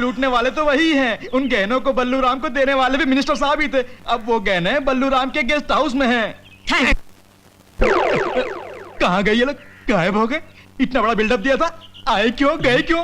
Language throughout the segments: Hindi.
लूटने वाले तो वही हैं। उन गहनों को बल्लू राम को देने वाले भी मिनिस्टर साहब ही थे। अब वो गहने बल्लू राम के गेस्ट हाउस में हैं। कहाँ गए ये लोग? गायब हो गए। इतना बड़ा बिल्डअप दिया था, आए क्यों, गए क्यों?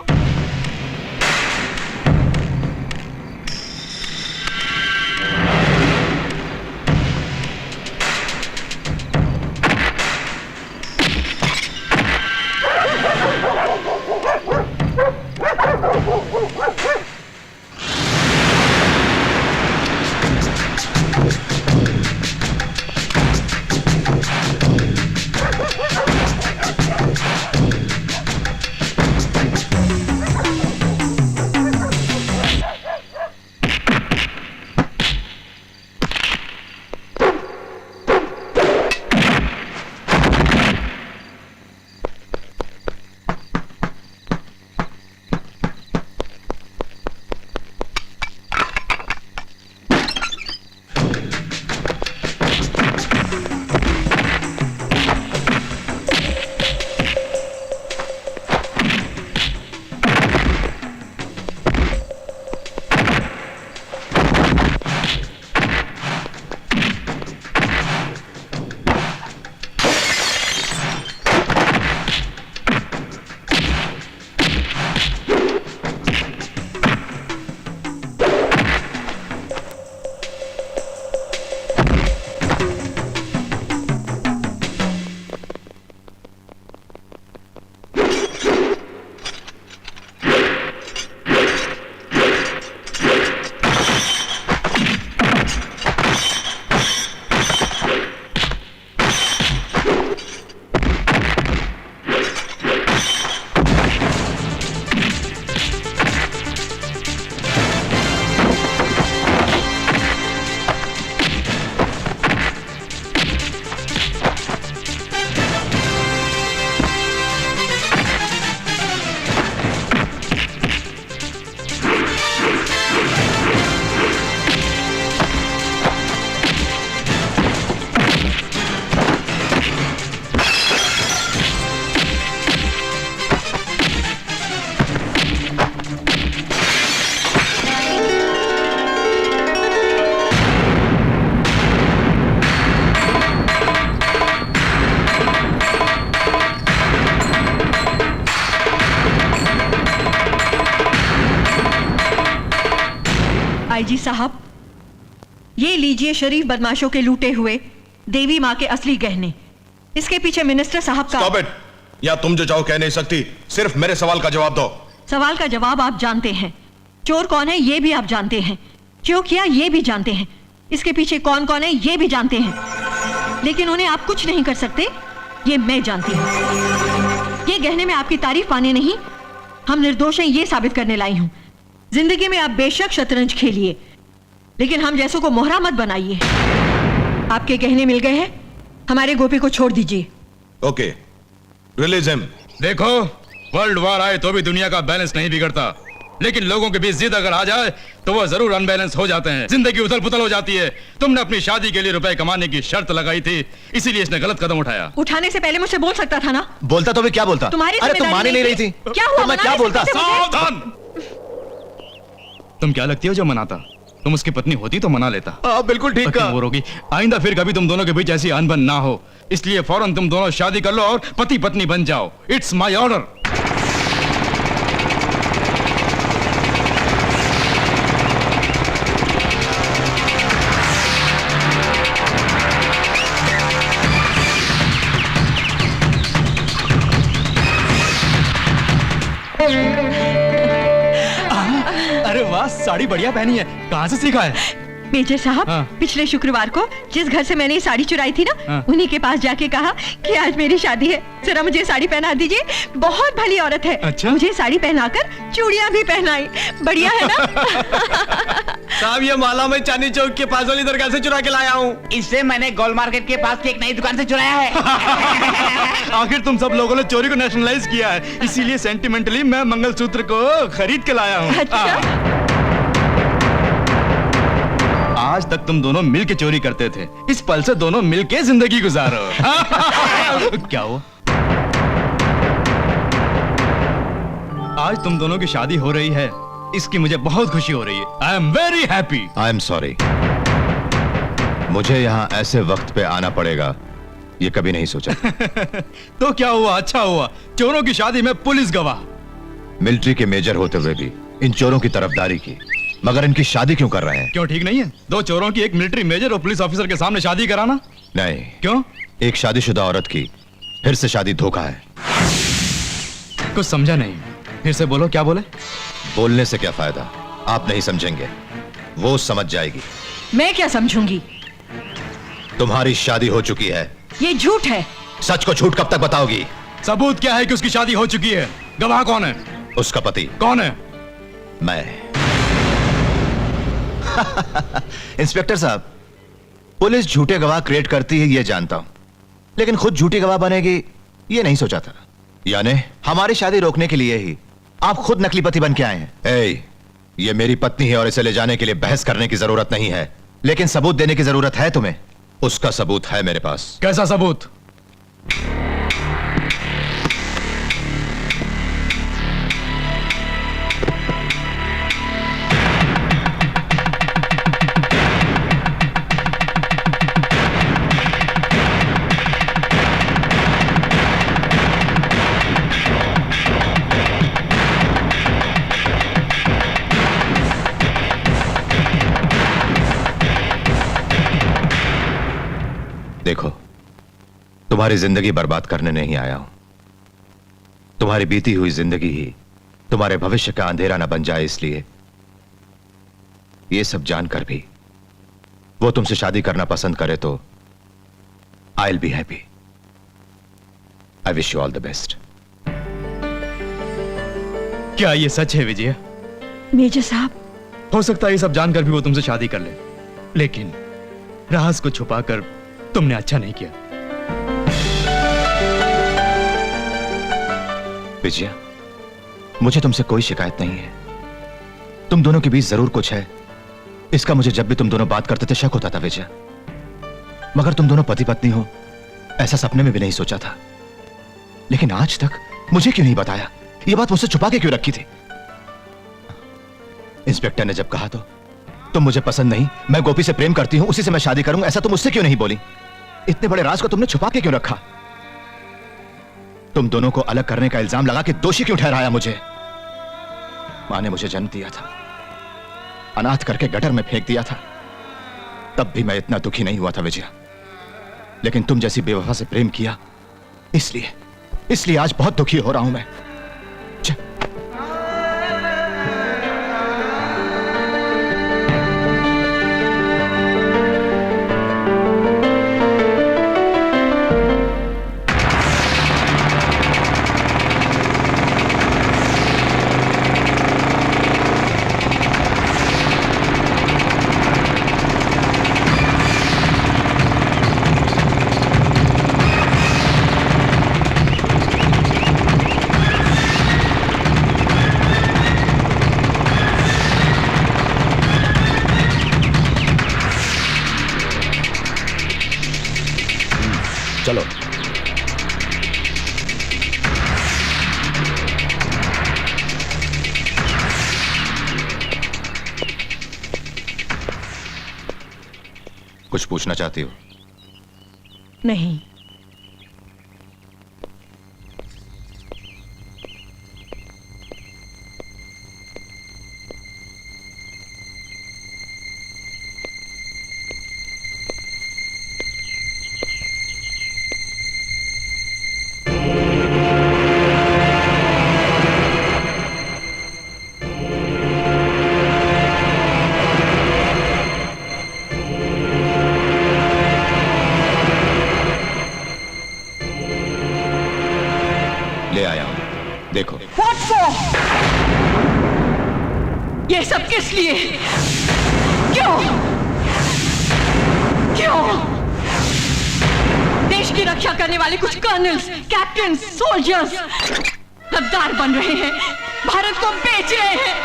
आईजी साहब, ये लीजिए शरीफ बदमाशों के लूटे हुए देवी माँ के असली गहने। इसके पीछे मिनिस्टर साहब का। Stop it! या तुम जो चाहो कह नहीं सकती, सिर्फ मेरे सवाल का जवाब दो। सवाल का जवाब आप जानते हैं। चोर कौन है ये भी आप जानते हैं। क्यों किया ये भी जानते हैं। इसके पीछे कौन कौन है ये भी जानते हैं। लेकिन उन्हें आप कुछ नहीं कर सकते, ये मैं जानती हूँ। ये गहने में आपकी तारीफ पाने नहीं, हम निर्दोष हैं ये साबित करने लाई हूँ। जिंदगी में आप बेशक शतरंज खेलिए, लेकिन हम जैसों को मोहरा मत बनाइए। आपके गहने मिल गए हैं, हमारे गोपी को छोड़ दीजिए। Okay, release him. देखो, वर्ल्ड वॉर आए तो भी दुनिया का बैलेंस नहीं बिगड़ता, लेकिन लोगों के बीच जिद अगर आ जाए तो वो जरूर अनबैलेंस हो जाते हैं। जिंदगी उथल पुथल हो जाती है। तुमने अपनी शादी के लिए रुपए कमाने की शर्त लगाई थी, इसीलिए इसने गलत कदम उठाया। उठाने से पहले मुझसे बोल सकता था ना। बोलता तो भी क्या बोलता? तुम्हारी अरे तुम मान ही नहीं रही थी। क्या हुआ? तो मैं क्या बोलता? सावधान! तुम क्या लगती हो जो मनाता? तुम उसकी पत्नी होती तो मना लेता। बिल्कुल ठीक कहा। वो रोगी, आइंदा फिर कभी तुम दोनों के बीच ऐसी अनबन ना हो, इसलिए फौरन तुम दोनों शादी कर लो और पति पत्नी बन जाओ। It's my order. अरे वाह, साड़ी बढ़िया पहनी है। कहाँ से सीखा है? मेजर साहब, पिछले शुक्रवार को जिस घर से मैंने ये साड़ी चुराई थी ना, उन्हीं के पास जाके कहा कि आज मेरी शादी है, जरा मुझे साड़ी पहना दीजिए। बहुत भली औरत है। अच्छा? मुझे साड़ी पहनाकर चूड़ियां भी पहनाई। बढ़िया है ना? साहब, ये माला मैं चांदनी चौक के पास वाली दरगाह से चुरा के लाया हूँ। इससे मैंने गोल मार्केट के पास की एक नई दुकान से चुराया है। आखिर तुम सब लोगों ने चोरी को नेशनलाइज किया है, इसीलिए सेंटिमेंटली मैं मंगलसूत्र को खरीद के लाया हूँ। अच्छा? आज तक तुम दोनों मिल के चोरी करते थे, इस पल से दोनों मिल के जिंदगी गुजारो। क्या हुआ? आज तुम दोनों की शादी हो रही है, इसकी मुझे बहुत खुशी हो रही है। I am very happy. I am sorry, मुझे यहाँ ऐसे वक्त पे आना पड़ेगा ये कभी नहीं सोचा। तो क्या हुआ, अच्छा हुआ। चोरों की शादी में पुलिस गवाह। मिलिट्री के मेजर होते हुए भी इन चोरों की तरफदारी की, मगर इनकी शादी क्यों कर रहे हैं? क्यों, ठीक नहीं है? दो चोरों की, एक मिलिट्री मेजर और पुलिस ऑफिसर के सामने शादी कराना? नहीं। क्यों? एक शादीशुदा औरत की फिर से शादी धोखा है। कुछ समझा नहीं, फिर से बोलो, क्या बोले? बोलने से क्या फायदा, आप नहीं समझेंगे, वो समझ जाएगी। मैं क्या समझूंगी? तुम्हारी शादी हो चुकी है। ये झूठ है। सच को झूठ कब तक बताओगी? सबूत क्या है कि उसकी शादी हो चुकी है? गवाह कौन है? उसका पति। कौन है? मैं। इंस्पेक्टर साहब, पुलिस झूठे गवाह क्रिएट करती है ये जानता हूं, लेकिन खुद झूठी गवाह बनेगी ये नहीं सोचा था। यानी हमारी शादी रोकने के लिए ही आप खुद नकली पति बन के आए हैं। ये मेरी पत्नी है और इसे ले जाने के लिए बहस करने की जरूरत नहीं है, लेकिन सबूत देने की जरूरत है तुम्हें। उसका सबूत है मेरे पास। कैसा सबूत? देखो, तुम्हारी जिंदगी बर्बाद करने नहीं आया हूं। तुम्हारी बीती हुई जिंदगी ही तुम्हारे भविष्य का अंधेरा न बन जाए, इसलिए ये सब जानकर भी वो तुमसे शादी करना पसंद करे तो I will be happy. I wish you all the best. क्या ये सच है विजय? मेजर साहब, हो सकता है ये सब जानकर भी वो तुमसे शादी कर ले, लेकिन राज को छुपाकर तुमने अच्छा नहीं किया। विजया, मुझे तुमसे कोई शिकायत नहीं है। तुम दोनों के बीच जरूर कुछ है, इसका मुझे जब भी तुम दोनों बात करते थे शक होता था विजया। मगर तुम दोनों पति पत्नी हो ऐसा सपने में भी नहीं सोचा था। लेकिन आज तक मुझे क्यों नहीं बताया? यह बात मुझसे छुपा के क्यों रखी थी? इंस्पेक्टर ने जब कहा तो तुम मुझे पसंद नहीं, मैं गोपी से प्रेम करती हूं, उसी से मैं शादी करूंगा, ऐसा तुम मुझसे क्यों नहीं बोली? इतने बड़े राज को तुमने छुपा के क्यों रखा? तुम दोनों को अलग करने का इल्जाम लगा के दोषी क्यों ठहराया मुझे? मां ने मुझे जन्म दिया था, अनाथ करके गटर में फेंक दिया था, तब भी मैं इतना दुखी नहीं हुआ था विजया। लेकिन तुम जैसी बेवफा से प्रेम किया, इसलिए आज बहुत दुखी हो रहा हूं मैं। चलो। कुछ पूछना चाहती हो? नहीं। ले आया हूं, देखो। What for? ये सब किस लिए? क्यों? देश की रक्षा करने वाले कुछ कर्नल्स, कैप्टन, सोल्जर्स गद्दार बन रहे हैं, भारत को बेच रहे हैं।